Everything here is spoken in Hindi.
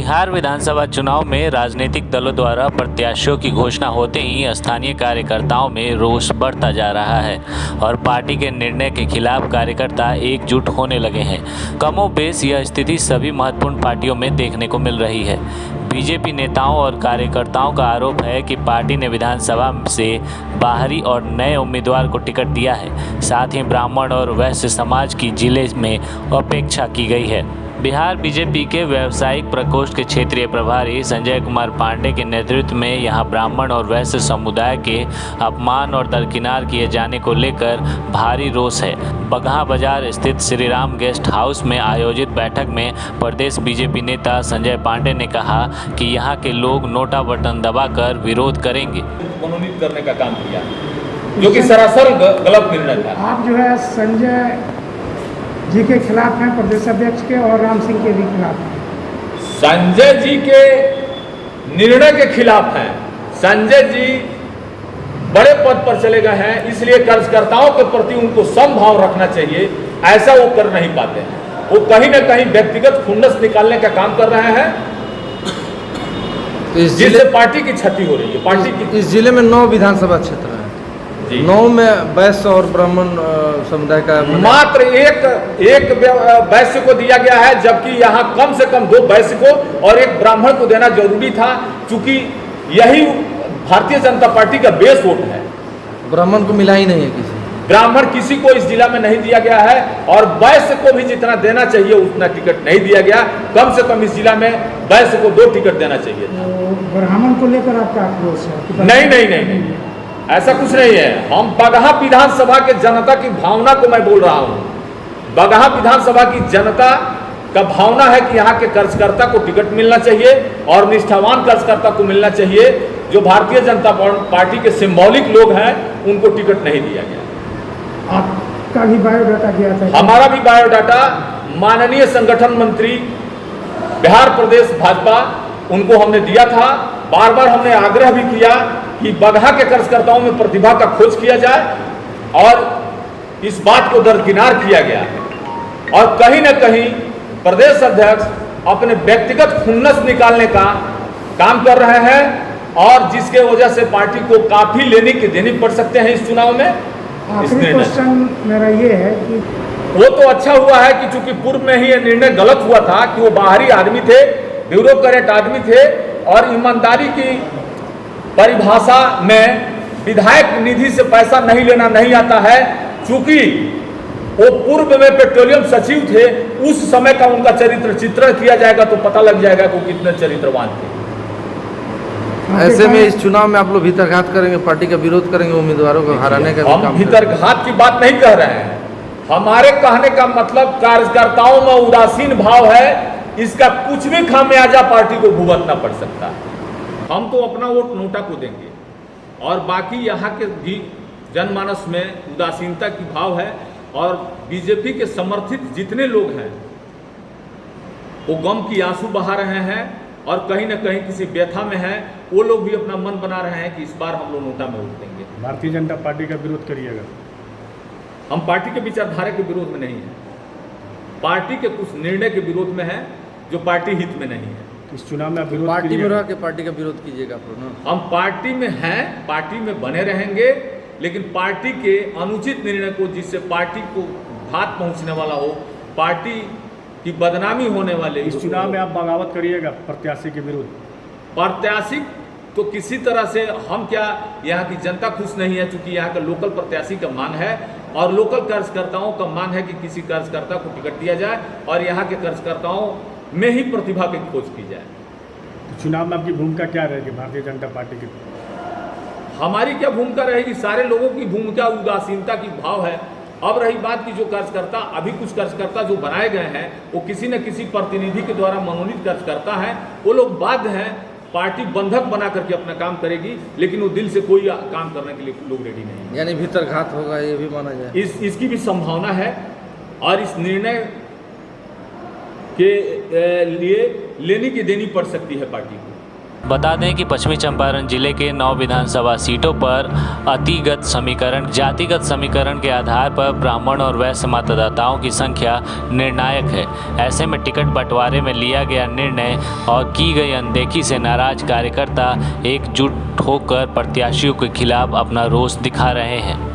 बिहार विधानसभा चुनाव में राजनीतिक दलों द्वारा प्रत्याशियों की घोषणा होते ही स्थानीय कार्यकर्ताओं में रोष बढ़ता जा रहा है और पार्टी के निर्णय के खिलाफ कार्यकर्ता एकजुट होने लगे हैं। कमोबेश यह स्थिति सभी महत्वपूर्ण पार्टियों में देखने को मिल रही है। बीजेपी नेताओं और कार्यकर्ताओं का आरोप है कि पार्टी ने विधानसभा से बाहरी और नए उम्मीदवार को टिकट दिया है। साथ ही ब्राह्मण और वैश्य समाज की जिले में उपेक्षा की गई है। बिहार बीजेपी के व्यावसायिक प्रकोष्ठ के क्षेत्रीय प्रभारी संजय कुमार पांडे के नेतृत्व में यहां ब्राह्मण और वैश्य समुदाय के अपमान और दरकिनार किए जाने को लेकर भारी रोष है। बगहा बाजार स्थित श्री राम गेस्ट हाउस में आयोजित बैठक में प्रदेश बीजेपी नेता संजय पांडे ने कहा कि यहां के लोग नोटा बटन दबाकर विरोध करेंगे। मनोनीत करने का काम किया जो कि सरासर गलत निर्णय था। आप जो है संजय जी के खिलाफ हैं, प्रदेश अध्यक्ष के, और राम सिंह के भी खिलाफ हैं। संजय जी के निर्णय के खिलाफ हैं। संजय जी बड़े पद पर चले गए हैं, इसलिए कार्यकर्ताओं के प्रति उनको समभाव रखना चाहिए। ऐसा वो कर नहीं पाते हैं। वो कहीं ना कहीं व्यक्तिगत खुन्नस निकालने का काम कर रहे हैं, जिससे पार्टी की क्षति हो रही है। पार्टी की इस जिले में 9 विधानसभा क्षेत्र हैं। 9 में वैश्य और ब्राह्मण समुदाय का मात्र एक वैश्य को दिया गया है, जबकि यहाँ कम से कम 2 वैश्य को और 1 ब्राह्मण को देना जरूरी था, क्योंकि यही भारतीय जनता पार्टी का बेस वोट है। ब्राह्मण को मिला ही नहीं है किसी। ब्राह्मण किसी को इस जिला में नहीं दिया गया है और वैश्य को भी जितना देना चाहिए उतना टिकट नहीं दिया गया। कम से कम इस जिला में वैश्य को 2 टिकट देना चाहिए था। ब्राह्मण को लेकर आपका आक्रोश है? नहीं, ऐसा कुछ नहीं है। हम बगहा विधानसभा के जनता की भावना को मैं बोल रहा हूँ। बगहा विधानसभा की जनता का भावना है कि यहाँ के कार्यकर्ता को टिकट मिलना चाहिए और निष्ठावान कार्यकर्ता को मिलना चाहिए। जो भारतीय जनता पार्टी के सिंबॉलिक लोग हैं उनको टिकट नहीं दिया गया। आपका भी बायोडाटा किया था? हमारा भी बायोडाटा माननीय संगठन मंत्री बिहार प्रदेश भाजपा उनको हमने दिया था। बार बार हमने आग्रह भी किया कि बगहा के कार्यकर्ताओं में प्रतिभा का खोज किया जाए और इस बात को दरकिनार किया गया। और कहीं न कहीं प्रदेश अध्यक्ष अपने व्यक्तिगत खुन्नस निकालने का काम कर रहे हैं और जिसके वजह से पार्टी को काफी देनी पड़ सकते हैं इस चुनाव में। आखिरी क्वेश्चन मेरा ये है कि वो तो अच्छा हुआ है कि चूंकि पूर्व में ही ये निर्णय गलत हुआ था कि वो बाहरी आदमी थे, ब्यूरोक्रेट आदमी थे और ईमानदारी की परिभाषा में विधायक निधि से पैसा नहीं लेना नहीं आता है। चूंकि वो पूर्व में पेट्रोलियम सचिव थे, उस समय का उनका चित्रण किया जाएगा तो पता लग जाएगा कि वो कितने चरित्रवान थे। ऐसे में इस चुनाव में आप लोग भीतरघात करेंगे, पार्टी का विरोध करेंगे, उम्मीदवारों को हराने का हम काम भीतरघात की बात नहीं कह रहे हैं। हमारे कहने का मतलब कार्यकर्ताओं में उदासीन भाव है, इसका कुछ भी खामियाजा पार्टी को भुगतना पड़ सकता है। हम तो अपना वोट नोटा को देंगे और बाकी यहाँ के भी जनमानस में उदासीनता की भाव है और बीजेपी के समर्थित जितने लोग हैं वो गम की आंसू बहा रहे हैं और कहीं ना कहीं किसी व्यथा में है। वो लोग भी अपना मन बना रहे हैं कि इस बार हम लोग नोटा में वोट देंगे। भारतीय जनता पार्टी का विरोध करिएगा? हम पार्टी के विचारधारा के विरोध में नहीं है, पार्टी के कुछ निर्णय के विरोध में है जो पार्टी हित में नहीं है। इस चुनाव में आप विरोध पार्टी में रह के पार्टी का विरोध कीजिएगा आप लोग? हम पार्टी में हैं, पार्टी में बने रहेंगे, लेकिन पार्टी के अनुचित निर्णय को, जिससे पार्टी को घात पहुंचने वाला हो, पार्टी की बदनामी होने वाले, इस चुनाव में आप बगावत करिएगा प्रत्याशी के विरुद्ध? प्रत्याशी तो किसी तरह से हम क्या, यहाँ की जनता खुश नहीं है, चूंकि यहाँ का लोकल प्रत्याशी का मांग है और लोकल कार्यकर्ताओं का मांग है कि किसी कार्यकर्ता को टिकट दिया जाए और यहाँ के कार्यकर्ताओं में ही प्रतिभा की खोज की जाए। तो चुनाव में आपकी भूमिका क्या रहेगी भारतीय जनता पार्टी की? हमारी क्या भूमिका रहेगी? सारे लोगों की भूमिका उदासीनता की भाव है। अब रही बात की जो कार्यकर्ता, अभी कुछ कार्यकर्ता जो बनाए गए हैं वो किसी न किसी प्रतिनिधि के द्वारा मनोनीत कार्यकर्ता हैं। वो लोग बाध्य हैं, पार्टी बंधक बना करके अपना काम करेगी, लेकिन वो दिल से कोई काम करने के लिए लोग रेडी नहीं है। यानी भीतरघात होगा ये भी माना जाए? इसकी भी संभावना है और इस निर्णय के लिए लेनी की देनी पड़ सकती है पार्टी को। बता दें कि पश्चिमी चंपारण जिले के 9 विधानसभा सीटों पर जातिगत समीकरण के आधार पर ब्राह्मण और वैश्य मतदाताओं की संख्या निर्णायक है। ऐसे में टिकट बंटवारे में लिया गया निर्णय और की गई अनदेखी से नाराज कार्यकर्ता एकजुट होकर प्रत्याशियों के खिलाफ अपना रोष दिखा रहे हैं।